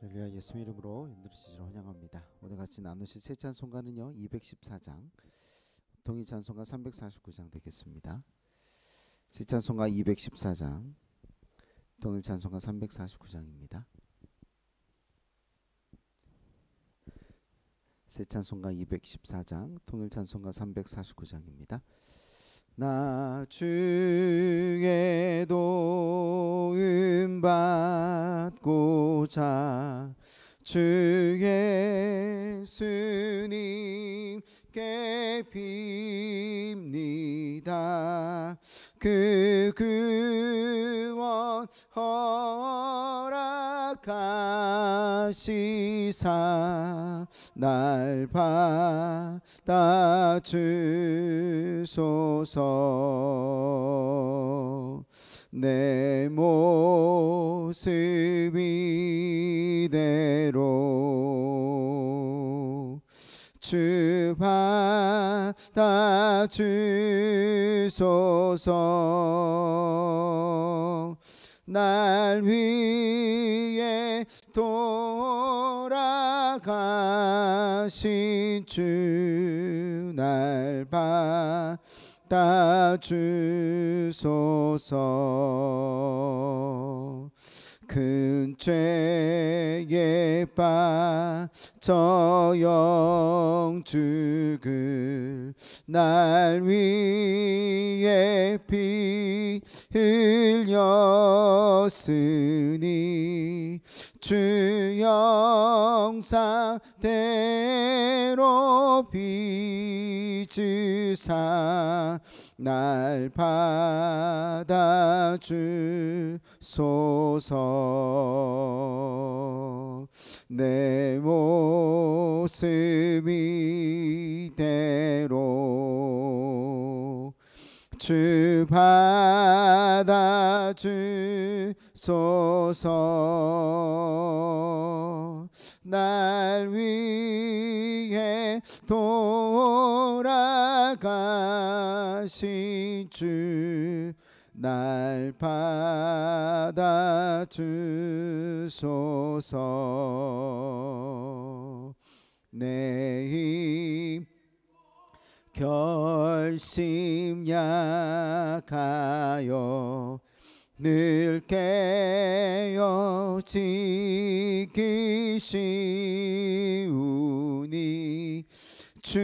할렐루야. 예수님 이름으로 인도를 주시러 환영합니다. 오늘 같이 나누실 새 찬송가는요 214장 통일 찬송가 349장 되겠습니다. 새 찬송가 214장 통일 찬송가 349장입니다. 새 찬송가 214장 통일 찬송가 349장입니다. 나 주의 도움 받고자 주 예수님께 빕니다. 그 구원 허락하시사 날 받아주소서. 내 모습 이대로 주 받아주소서. 날 위해 돌아가신 주 날 받아주소서. 큰 죄에 빠져 영죽을 날 위해 피 흘렸으니 주 형상대로 빚으사 날 받아주소서. 내 모습 이대로 주 받아주소서. 날 위해 돌아가신 주 날 받아주소서. 내 힘 결심 약하여 늘 깨어지기 주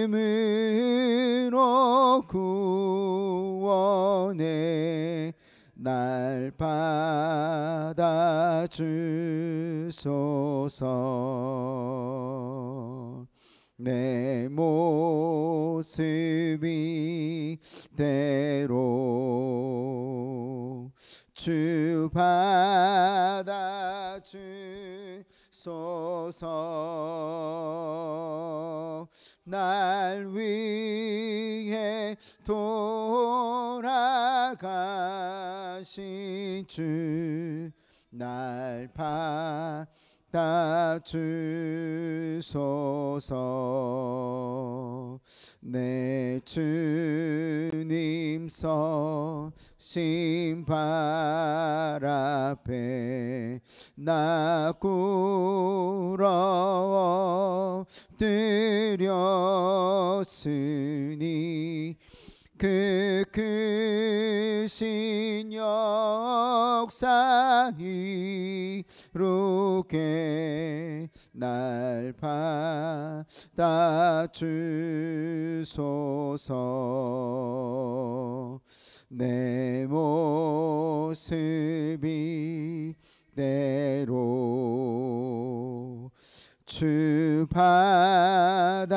이름으로 구원해 날 받아주소서. 내 모습 이대로 주 받아주소서. 날 위해 돌아가신 주 날 받아주소서. 내 주님 서신 발 앞에 나 꿇어 드렸으니 그 크신 역사 이루게 날 받아주소서. 내 모습이 대로 주 받아주소서.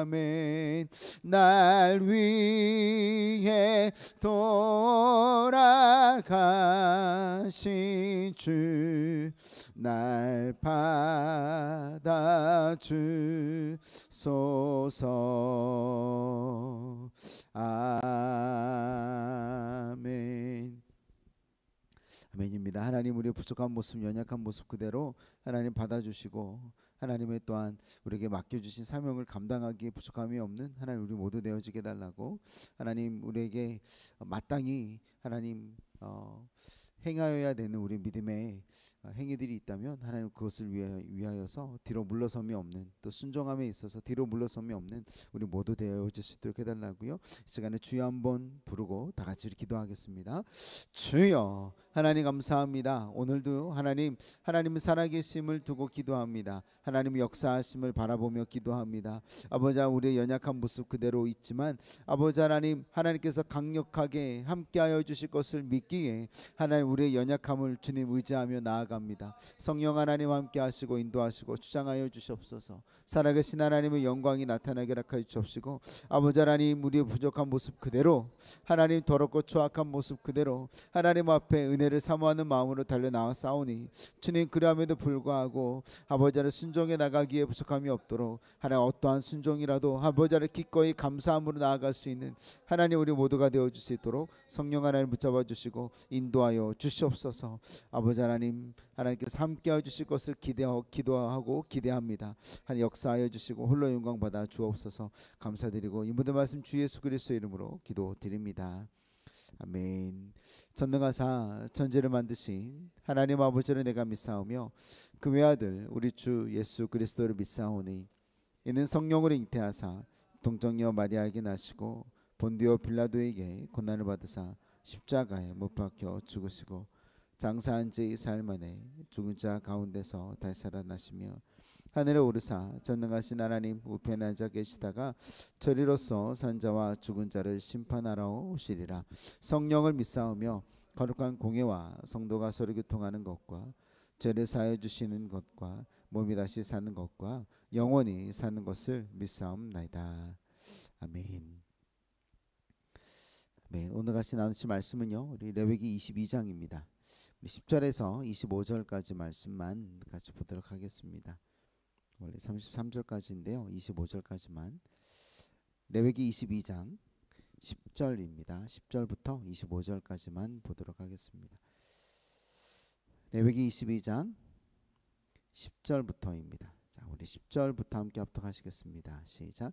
아멘. 날 위해 돌아가신 주 날 받아주소서. 아멘. 아멘입니다. 하나님, 우리의 부족한 모습, 연약한 모습 그대로 하나님 받아주시고, 하나님의 또한 우리에게 맡겨주신 사명을 감당하기에 부족함이 없는 하나님 우리 모두 되어지게 달라고, 하나님 우리에게 마땅히 하나님 행하여야 되는 우리 믿음의 행위들이 있다면 하나님 그것을 위하여서 뒤로 물러섬이 없는, 또 순종함에 있어서 뒤로 물러섬이 없는 우리 모두 되어질 수 있도록 해달라고요. 이 시간에 주여 한번 부르고 다 같이 기도하겠습니다. 주여, 하나님 감사합니다. 오늘도 하나님의 살아계심을 두고 기도합니다. 하나님의 역사하심을 바라보며 기도합니다. 아버지, 우리의 연약한 모습 그대로 있지만 아버지 하나님께서 강력하게 함께하여 주실 것을 믿기에 하나님 우리의 연약함을 주님 의지하며 나아갑니다. 성령 하나님 함께하시고 인도하시고 주장하여 주시옵소서. 살아계신 하나님의 영광이 나타나게 하여 주옵시고, 아버지 하나님 우리의 부족한 모습 그대로, 하나님 더럽고 추악한 모습 그대로 하나님 앞에 은혜를 사모하는 마음으로 달려나와 싸우니 주님, 그러함에도 불구하고 아버지 하나님 순종해 나가기에 부족함이 없도록 하나님 어떠한 순종이라도 아버지 하나님 기꺼이 감사함으로 나아갈 수 있는 하나님 우리 모두가 되어줄 수 있도록 성령 하나님 붙잡아 주시고 인도하여 주시옵소서. 아버지 하나님께서 함께하여 주실 것을 기도하고 기대합니다. 하나님 역사하여 주시고 홀로 영광 받아 주옵소서. 감사드리고 이 모든 말씀 주 예수 그리스도의 이름으로 기도드립니다. 아멘. 전능하사 천지를 만드신 하나님 아버지를 내가 믿사오며 그 외아들 우리 주 예수 그리스도를 믿사오니, 이는 성령으로 잉태하사 동정녀 마리아에게 나시고 본디오 빌라도에게 고난을 받으사 십자가에 못 박혀 죽으시고 장사한 지 사흘 만에 죽은 자 가운데서 다시 살아나시며 하늘에 오르사 전능하신 하나님 우편에 앉아 계시다가 저리로서 산자와 죽은 자를 심판하러 오시리라. 성령을 믿사오며 거룩한 공예와 성도가 서로 교통하는 것과 죄를 사하여 주시는 것과 몸이 다시 사는 것과 영원히 사는 것을 믿사옵나이다. 아멘. 네, 오늘 같이 나누실 말씀은요, 우리 레위기 22장입니다. 10절에서 25절까지 말씀만 같이 보도록 하겠습니다. 원래 33절까지인데요, 25절까지만. 레위기 22장 10절입니다. 10절부터 25절까지만 보도록 하겠습니다. 레위기 22장 10절부터입니다. 자, 우리 10절부터 함께 합독하시겠습니다. 시작.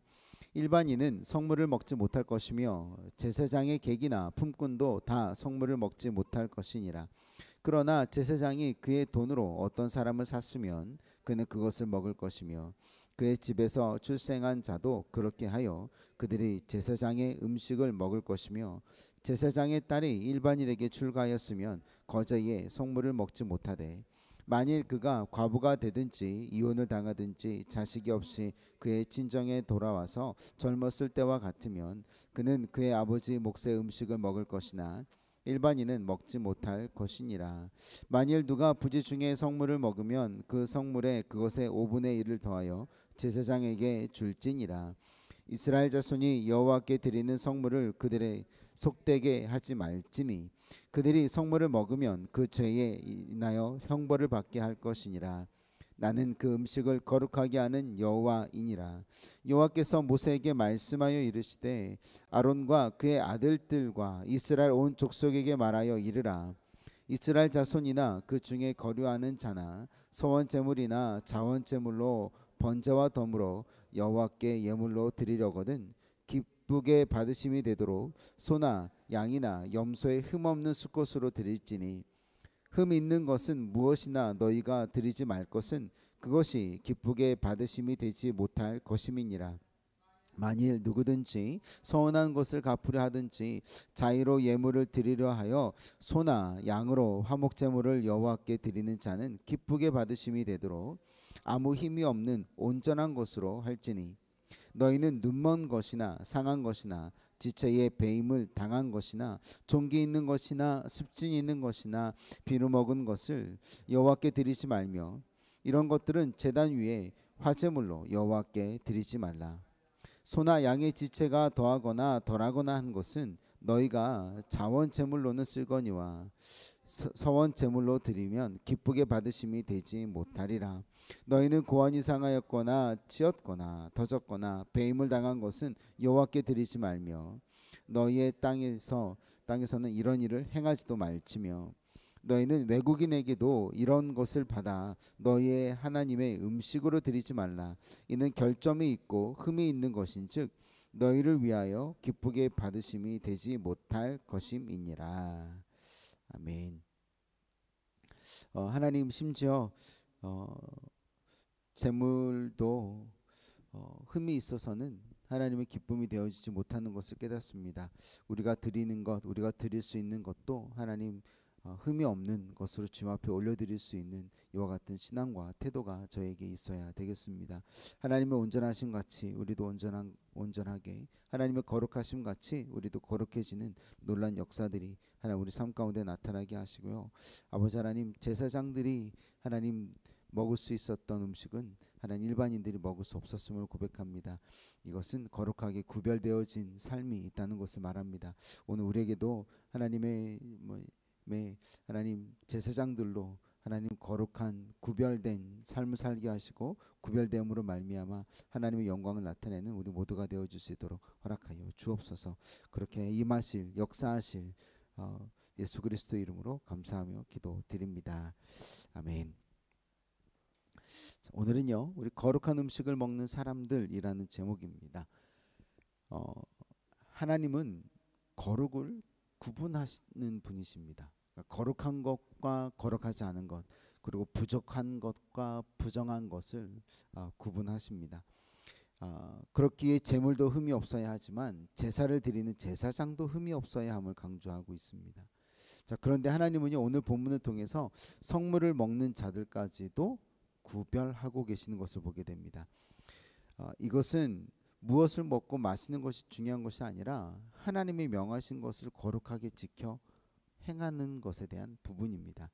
일반인은 성물을 먹지 못할 것이며 제사장의 객이나 품꾼도 다 성물을 먹지 못할 것이니라. 그러나 제사장이 그의 돈으로 어떤 사람을 샀으면 그는 그것을 먹을 것이며 그의 집에서 출생한 자도 그렇게 하여 그들이 제사장의 음식을 먹을 것이며 제사장의 딸이 일반인에게 출가하였으면 거저에 성물을 먹지 못하되 만일 그가 과부가 되든지 이혼을 당하든지 자식이 없이 그의 친정에 돌아와서 젊었을 때와 같으면 그는 그의 아버지 몫의 음식을 먹을 것이나 일반인은 먹지 못할 것이니라. 만일 누가 부지 중에 성물을 먹으면 그 성물에 그것의 5분의 1을 더하여 제사장에게 줄지니라. 이스라엘 자손이 여호와께 드리는 성물을 그들의 속되게 하지 말지니 그들이 성물을 먹으면 그 죄에 인하여 형벌을 받게 할 것이니라. 나는 그 음식을 거룩하게 하는 여호와이니라. 여호와께서 모세에게 말씀하여 이르시되 아론과 그의 아들들과 이스라엘 온 족속에게 말하여 이르라. 이스라엘 자손이나 그 중에 거류하는 자나 소원 제물이나 자원 제물로 번제와 덤으로 여호와께 예물로 드리려거든 기쁘게 받으심이 되도록 소나 양이나 염소의 흠없는 수컷으로 드릴지니 흠 있는 것은 무엇이나 너희가 드리지 말 것은 그것이 기쁘게 받으심이 되지 못할 것임이니라. 만일 누구든지 서운한 것을 갚으려 하든지 자의로 예물을 드리려 하여 소나 양으로 화목 제물을 여호와께 드리는 자는 기쁘게 받으심이 되도록 아무 힘이 없는 온전한 것으로 할지니, 너희는 눈먼 것이나 상한 것이나 지체의 배임을 당한 것이나 종기 있는 것이나 습진 있는 것이나 비루 먹은 것을 여호와께 드리지 말며, 이런 것들은 제단 위에 화제물로 여호와께 드리지 말라. 소나 양의 지체가 더하거나 덜하거나 한 것은 너희가 자원 제물로는 쓸거니와 서원 제물로 드리면 기쁘게 받으심이 되지 못하리라. 너희는 고환이 상하였거나 찌었거나 더졌거나 배임을 당한 것은 여호와께 드리지 말며, 너희의 땅에서는 이런 일을 행하지도 말지며, 너희는 외국인에게도 이런 것을 받아 너희의 하나님의 음식으로 드리지 말라. 이는 결점이 있고 흠이 있는 것인즉 너희를 위하여 기쁘게 받으심이 되지 못할 것임이니라. 아멘. 하나님 심지어 재물도 흠이 있어서는 하나님의 기쁨이 되어지지 못하는 것을 깨닫습니다. 우리가 드리는 것, 우리가 드릴 수 있는 것도 하나님 흠이 없는 것으로 주님 앞에 올려드릴 수 있는 이와 같은 신앙과 태도가 저에게 있어야 되겠습니다. 하나님의 온전하심 같이 우리도 온전하게, 하나님의 거룩하심 같이 우리도 거룩해지는 놀란 역사들이 하나님 우리 삶 가운데 나타나게 하시고요. 아버지 하나님, 제사장들이 하나님 먹을 수 있었던 음식은 하나님 일반인들이 먹을 수 없었음을 고백합니다. 이것은 거룩하게 구별되어진 삶이 있다는 것을 말합니다. 오늘 우리에게도 하나님의 하나님 제사장들로 하나님 거룩한 구별된 삶을 살게 하시고 구별됨으로 말미암아 하나님의 영광을 나타내는 우리 모두가 되어줄 수 있도록 허락하여 주옵소서. 그렇게 임하실 역사하실 예수 그리스도의 이름으로 감사하며 기도드립니다. 아멘. 오늘은요, 우리 거룩한 음식을 먹는 사람들이라는 제목입니다. 하나님은 거룩을 구분하시는 분이십니다. 그러니까 거룩한 것과 거룩하지 않은 것, 그리고 부족한 것과 부정한 것을 구분하십니다. 그렇기에 제물도 흠이 없어야 하지만 제사를 드리는 제사장도 흠이 없어야 함을 강조하고 있습니다. 자, 그런데 하나님은요, 오늘 본문을 통해서 성물을 먹는 자들까지도 구별하고 계시는 것을 보게 됩니다. 이것은 무엇을 먹고 마시는 것이 중요한 것이 아니라 하나님이 명하신 것을 거룩하게 지켜 행하는 것에 대한 부분입니다.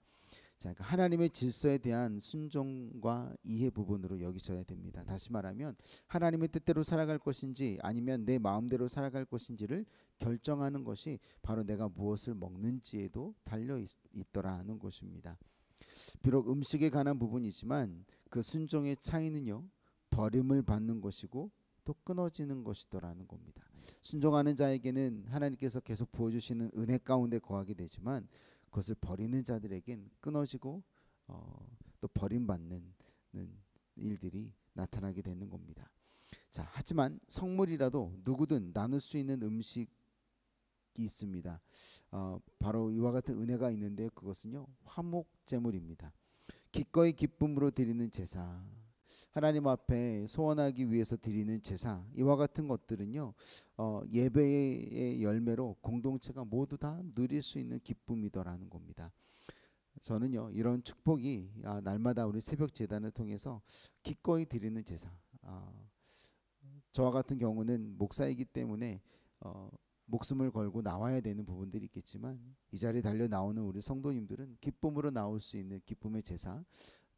자, 그러니까 하나님의 질서에 대한 순종과 이해 부분으로 여기셔야 됩니다. 다시 말하면 하나님의 뜻대로 살아갈 것인지 아니면 내 마음대로 살아갈 것인지를 결정하는 것이 바로 내가 무엇을 먹는지에도 달려 있더라는 것입니다. 비록 음식에 관한 부분이지만 그 순종의 차이는요, 버림을 받는 것이고 또 끊어지는 것이더라는 겁니다. 순종하는 자에게는 하나님께서 계속 부어주시는 은혜 가운데 거하게 되지만 그것을 버리는 자들에겐 끊어지고 또 버림받는 일들이 나타나게 되는 겁니다. 자, 하지만 성물이라도 누구든 나눌 수 있는 음식이 있습니다. 바로 이와 같은 은혜가 있는데 그것은요, 화목제물입니다. 기꺼이 기쁨으로 드리는 제사, 하나님 앞에 소원하기 위해서 드리는 제사, 이와 같은 것들은요, 예배의 열매로 공동체가 모두 다 누릴 수 있는 기쁨이더라는 겁니다. 저는요, 이런 축복이 날마다 우리 새벽 제단을 통해서 기꺼이 드리는 제사, 저와 같은 경우는 목사이기 때문에 목숨을 걸고 나와야 되는 부분들이 있겠지만 이 자리에 달려 나오는 우리 성도님들은 기쁨으로 나올 수 있는 기쁨의 제사,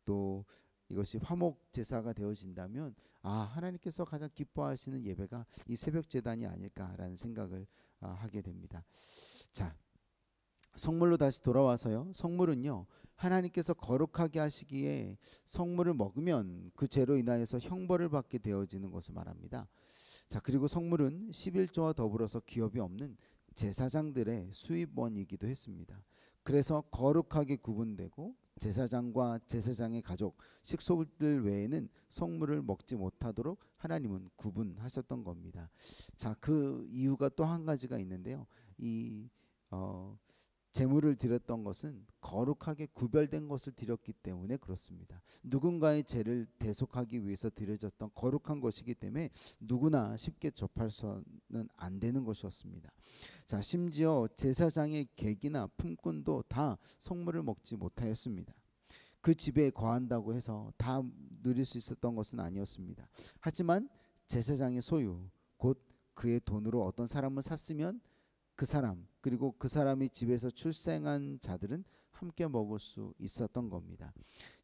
또 이것이 화목 제사가 되어진다면 하나님께서 가장 기뻐하시는 예배가 이 새벽 제단이 아닐까라는 생각을 하게 됩니다. 자, 성물로 다시 돌아와서요, 성물은요, 하나님께서 거룩하게 하시기에 성물을 먹으면 그 죄로 인하여서 형벌을 받게 되어지는 것을 말합니다. 자, 그리고 성물은 11조와 더불어서 기업이 없는 제사장들의 수입원이기도 했습니다. 그래서 거룩하게 구분되고 제사장과 제사장의 가족, 식솔들 외에는 성물을 먹지 못하도록 하나님은 구분하셨던 겁니다. 자, 그 이유가 또 한 가지가 있는데요. 이 제물을 드렸던 것은 거룩하게 구별된 것을 드렸기 때문에 그렇습니다. 누군가의 죄를 대속하기 위해서 드려졌던 거룩한 것이기 때문에 누구나 쉽게 접할서는 안 되는 것이었습니다. 자, 심지어 제사장의 객이나 품꾼도 다 성물을 먹지 못하였습니다. 그 집에 거한다고 해서 다 누릴 수 있었던 것은 아니었습니다. 하지만 제사장의 소유, 곧 그의 돈으로 어떤 사람을 샀으면 그 사람, 그리고 그 사람이 집에서 출생한 자들은 함께 먹을 수 있었던 겁니다.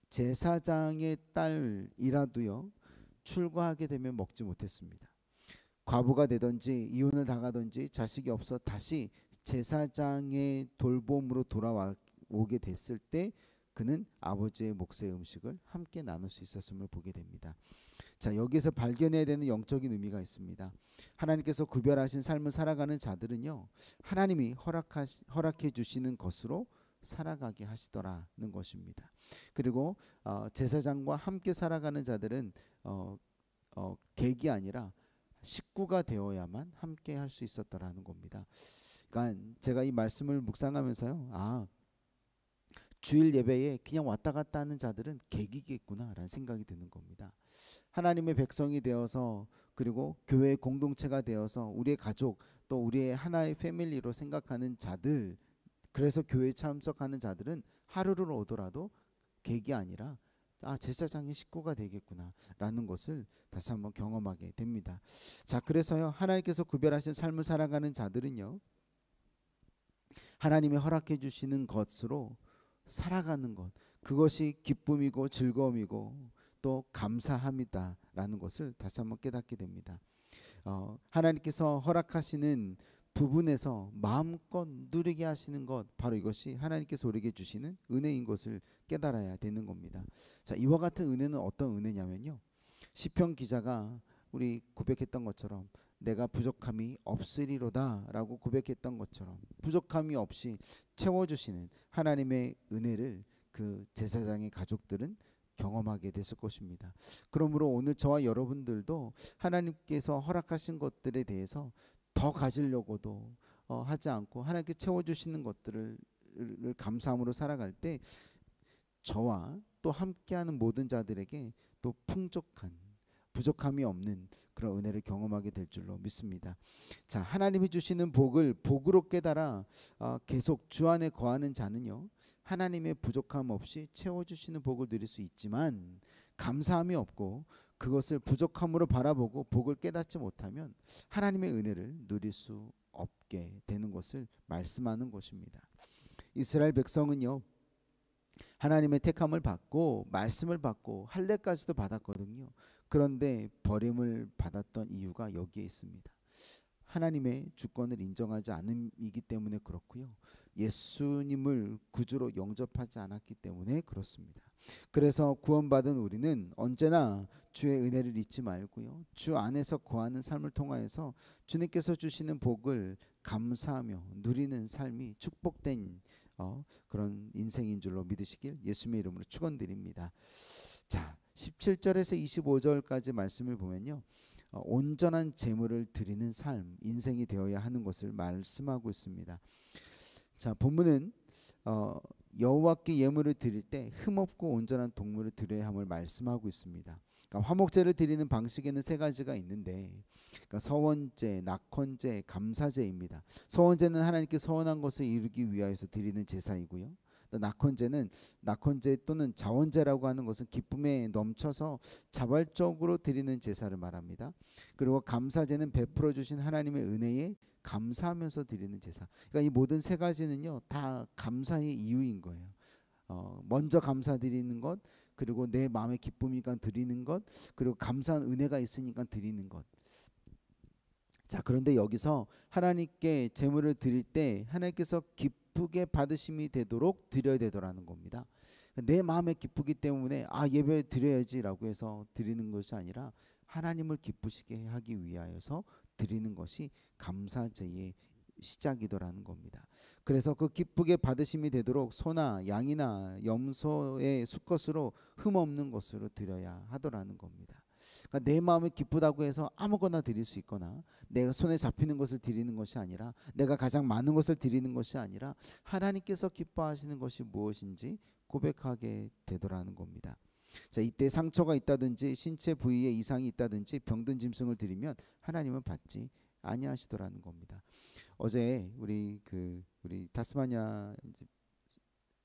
제사장의 딸이라도요, 출가하게 되면 먹지 못했습니다. 과부가 되든지 이혼을 당하든지 자식이 없어 다시 제사장의 돌봄으로 돌아오게 됐을 때 그는 아버지의 몫의 음식을 함께 나눌 수 있었음을 보게 됩니다. 자, 여기서 발견해야 되는 영적인 의미가 있습니다. 하나님께서 구별하신 삶을 살아가는 자들은요, 하나님이 허락해 주시는 것으로 살아가게 하시더라는 것입니다. 그리고 제사장과 함께 살아가는 자들은 객이 아니라 식구가 되어야만 함께 할 수 있었더라는 겁니다. 그러니까 제가 이 말씀을 묵상하면서요, 주일 예배에 그냥 왔다 갔다 하는 자들은 객이겠구나라는 생각이 드는 겁니다. 하나님의 백성이 되어서, 그리고 교회의 공동체가 되어서 우리의 가족, 또 우리의 하나의 패밀리로 생각하는 자들, 그래서 교회에 참석하는 자들은 하루를 오더라도 객이 아니라 제사장의 식구가 되겠구나라는 것을 다시 한번 경험하게 됩니다. 자, 그래서요, 하나님께서 구별하신 삶을 살아가는 자들은요, 하나님이 허락해 주시는 것으로 살아가는 것, 그것이 기쁨이고 즐거움이고 또 감사함이다라는 것을 다시 한번 깨닫게 됩니다. 하나님께서 허락하시는 부분에서 마음껏 누리게 하시는 것, 바로 이것이 하나님께서 우리에게 주시는 은혜인 것을 깨달아야 되는 겁니다. 자, 이와 같은 은혜는 어떤 은혜냐면요, 시편 기자가 우리 고백했던 것처럼 내가 부족함이 없으리로다 라고 고백했던 것처럼 부족함이 없이 채워주시는 하나님의 은혜를 그 제사장의 가족들은 경험하게 됐을 것입니다. 그러므로 오늘 저와 여러분들도 하나님께서 허락하신 것들에 대해서 더 가지려고도 하지 않고 하나님께 채워주시는 것들을 감사함으로 살아갈 때 저와 또 함께하는 모든 자들에게 또 풍족한, 부족함이 없는 그런 은혜를 경험하게 될 줄로 믿습니다. 자, 하나님이 주시는 복을 복으로 깨달아 계속 주 안에 거하는 자는요, 하나님의 부족함 없이 채워주시는 복을 누릴 수 있지만, 감사함이 없고 그것을 부족함으로 바라보고 복을 깨닫지 못하면 하나님의 은혜를 누릴 수 없게 되는 것을 말씀하는 것입니다. 이스라엘 백성은요, 하나님의 택함을 받고 말씀을 받고 할례까지도 받았거든요. 그런데 버림을 받았던 이유가 여기에 있습니다. 하나님의 주권을 인정하지 않음이기 때문에 그렇고요, 예수님을 구주로 영접하지 않았기 때문에 그렇습니다. 그래서 구원받은 우리는 언제나 주의 은혜를 잊지 말고요, 주 안에서 거하는 삶을 통하여서 주님께서 주시는 복을 감사하며 누리는 삶이 축복된 그런 인생인 줄로 믿으시길 예수님의 이름으로 축원드립니다. 자, 17절에서 25절까지 말씀을 보면요, 온전한 제물을 드리는 삶, 인생이 되어야 하는 것을 말씀하고 있습니다. 자, 본문은 여호와께 예물을 드릴 때 흠없고 온전한 동물을 드려야 함을 말씀하고 있습니다. 그러니까 화목제를 드리는 방식에는 세 가지가 있는데, 그러니까 서원제, 낙헌제, 감사제입니다. 서원제는 하나님께 서원한 것을 이루기 위하여서 드리는 제사이고요, 낙헌제는 낙헌제 또는 자원제라고 하는 것은 기쁨에 넘쳐서 자발적으로 드리는 제사를 말합니다. 그리고 감사제는 베풀어 주신 하나님의 은혜에 감사하면서 드리는 제사. 그러니까 이 모든 세 가지는요, 다 감사의 이유인 거예요. 먼저 감사드리는 것, 그리고 내 마음의 기쁨이니까 드리는 것, 그리고 감사한 은혜가 있으니까 드리는 것. 자, 그런데 여기서 하나님께 제물을 드릴 때 하나님께서 기쁘게 받으심이 되도록 드려야 되더라는 겁니다. 내 마음에 기쁘기 때문에 예배 드려야지라고 해서 드리는 것이 아니라 하나님을 기쁘시게 하기 위하여서 드리는 것이 감사제의 시작이더라는 겁니다. 그래서 그 기쁘게 받으심이 되도록 소나 양이나 염소의 수컷으로 흠없는 것으로 드려야 하더라는 겁니다. 그러니까 내 마음이 기쁘다고 해서 아무거나 드릴 수 있거나 내가 손에 잡히는 것을 드리는 것이 아니라 내가 가장 많은 것을 드리는 것이 아니라 하나님께서 기뻐하시는 것이 무엇인지 고백하게 되더라는 겁니다. 자, 이때 상처가 있다든지 신체 부위에 이상이 있다든지 병든 짐승을 드리면 하나님은 받지 아니하시더라는 겁니다. 어제 우리 타스마니아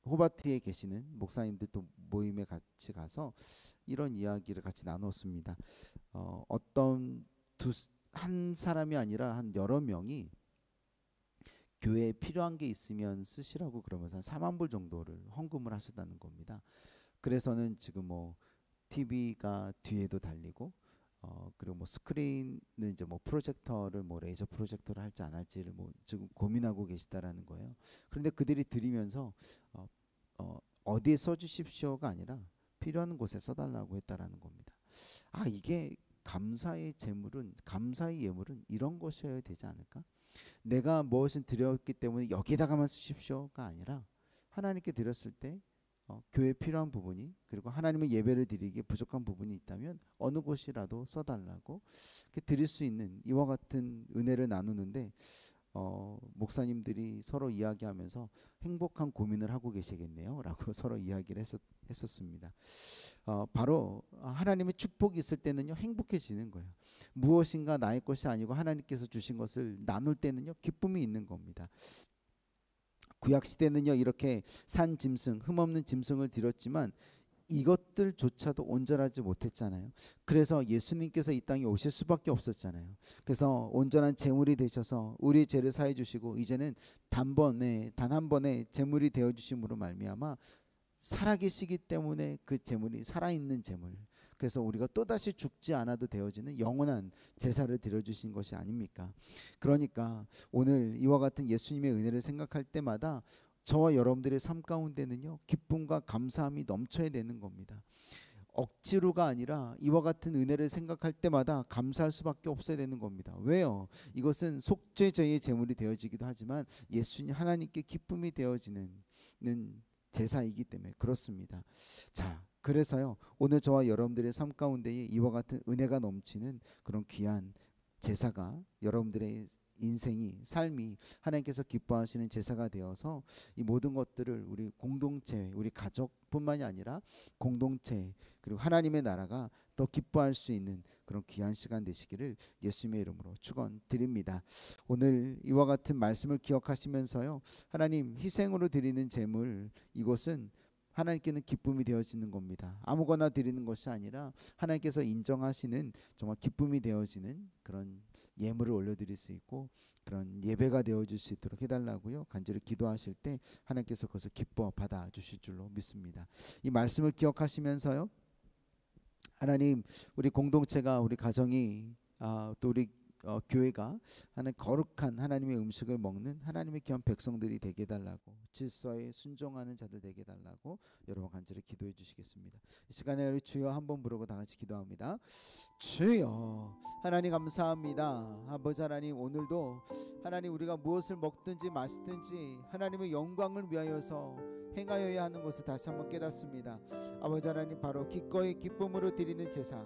호바트에 계시는 목사님들 또 모임에 같이 가서 이런 이야기를 같이 나눴습니다. 어떤 한 사람이 아니라 한 여러 명이 교회에 필요한 게 있으면 쓰시라고 그러면서 한 4만 불 정도를 헌금을 하셨다는 겁니다. 그래서는 지금 뭐 TV가 뒤에도 달리고 그리고 뭐 스크린은 이제 뭐 프로젝터를 뭐 레이저 프로젝터를 할지 안 할지를 뭐 지금 고민하고 계시다라는 거예요. 그런데 그들이 드리면서 어디에 써주십시오가 아니라 필요한 곳에 써달라고 했다라는 겁니다. 아, 이게 감사의 예물은 이런 것이어야 되지 않을까? 내가 무엇을 드렸기 때문에 여기다가만 쓰십시오가 아니라 하나님께 드렸을 때 교회에 필요한 부분이 그리고 하나님의 예배를 드리기에 부족한 부분이 있다면 어느 곳이라도 써달라고 드릴 수 있는 이와 같은 은혜를 나누는데 목사님들이 서로 이야기하면서 행복한 고민을 하고 계시겠네요 라고 서로 이야기를 했었습니다. 바로 하나님의 축복이 있을 때는요 행복해지는 거예요. 무엇인가 나의 것이 아니고 하나님께서 주신 것을 나눌 때는요 기쁨이 있는 겁니다. 구약시대는요 이렇게 산 짐승 흠없는 짐승을 드렸지만 이것들조차도 온전하지 못했잖아요. 그래서 예수님께서 이 땅에 오실 수밖에 없었잖아요. 그래서 온전한 제물이 되셔서 우리의 죄를 사해 주시고 이제는 단 한 번에 제물이 되어 주심으로 말미암아 살아계시기 때문에 그 제물이 살아있는 제물, 그래서 우리가 또다시 죽지 않아도 되어지는 영원한 제사를 드려주신 것이 아닙니까? 그러니까 오늘 이와 같은 예수님의 은혜를 생각할 때마다 저와 여러분들의 삶 가운데는요 기쁨과 감사함이 넘쳐야 되는 겁니다. 억지로가 아니라 이와 같은 은혜를 생각할 때마다 감사할 수밖에 없어야 되는 겁니다. 왜요? 이것은 속죄제의 제물이 되어지기도 하지만 예수님 하나님께 기쁨이 되어지는 제사이기 때문에 그렇습니다. 자, 그래서요 오늘 저와 여러분들의 삶 가운데에 이와 같은 은혜가 넘치는 그런 귀한 제사가 여러분들의 인생이 삶이 하나님께서 기뻐하시는 제사가 되어서 이 모든 것들을 우리 공동체 우리 가족뿐만이 아니라 공동체 그리고 하나님의 나라가 더 기뻐할 수 있는 그런 귀한 시간 되시기를 예수님의 이름으로 축원드립니다. 오늘 이와 같은 말씀을 기억하시면서요 하나님 희생으로 드리는 제물 이것은 하나님께는 기쁨이 되어지는 겁니다. 아무거나 드리는 것이 아니라 하나님께서 인정하시는 정말 기쁨이 되어지는 그런 예물을 올려드릴 수 있고 그런 예배가 되어줄 수 있도록 해달라고요 간절히 기도하실 때 하나님께서 그것을 기뻐 받아주실 줄로 믿습니다. 이 말씀을 기억하시면서요 하나님 우리 공동체가 우리 가정이 또 우리 교회가 하나님 거룩한 하나님의 음식을 먹는 하나님의 귀한 백성들이 되게 해달라고 질서에 순종하는 자들 되게 해달라고 여러분 간절히 기도해 주시겠습니다. 이 시간에 우리 주여 한번 부르고 다 같이 기도합니다. 주여 하나님 감사합니다. 아버지 하나님 오늘도 하나님 우리가 무엇을 먹든지 마시든지 하나님의 영광을 위하여서 행하여야 하는 것을 다시 한번 깨닫습니다. 아버지 하나님 바로 기꺼이 기쁨으로 드리는 제사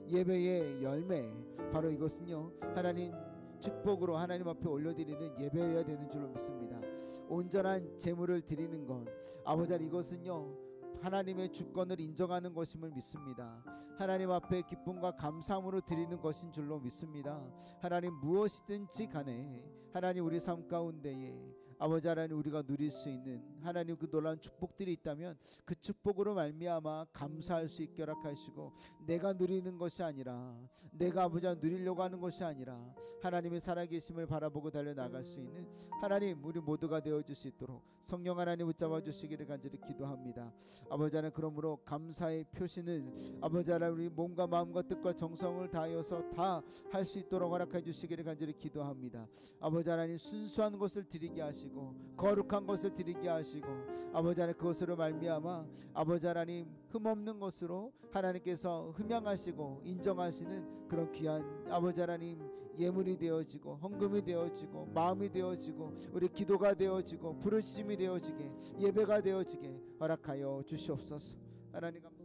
예배의 열매 바로 이것은요 하나님 축복으로 하나님 앞에 올려드리는 예배여야 되는 줄로 믿습니다. 온전한 제물을 드리는 것 아버지 하나님 이것은요 하나님의 주권을 인정하는 것임을 믿습니다. 하나님 앞에 기쁨과 감사함으로 드리는 것인 줄로 믿습니다. 하나님 무엇이든지 간에 하나님 우리 삶 가운데에 아버지 하나님 우리가 누릴 수 있는 하나님 그 놀라운 축복들이 있다면 그 축복으로 말미암아 감사할 수 있게 허락하시고 내가 누리는 것이 아니라 내가 아버지 하나님 누리려고 하는 것이 아니라 하나님의 살아계심을 바라보고 달려나갈 수 있는 하나님 우리 모두가 되어줄 수 있도록 성령 하나님 붙잡아 주시기를 간절히 기도합니다. 아버지 하나님 그러므로 감사의 표시는 아버지 하나님 우리 몸과 마음과 뜻과 정성을 다하여서 다 할 수 있도록 허락해 주시기를 간절히 기도합니다. 아버지 하나님 순수한 것을 드리게 하시고 거룩한 것을 드리게 하시고 아버지 하나님 그것으로 말미암아 아버지 하나님 흠없는 것으로 하나님께서 흠양하시고 인정하시는 그런 귀한 아버지 하나님 예물이 되어지고 헌금이 되어지고 마음이 되어지고 우리 기도가 되어지고 부르짖음이 되어지게 예배가 되어지게 허락하여 주시옵소서. 하나님 감사합니다.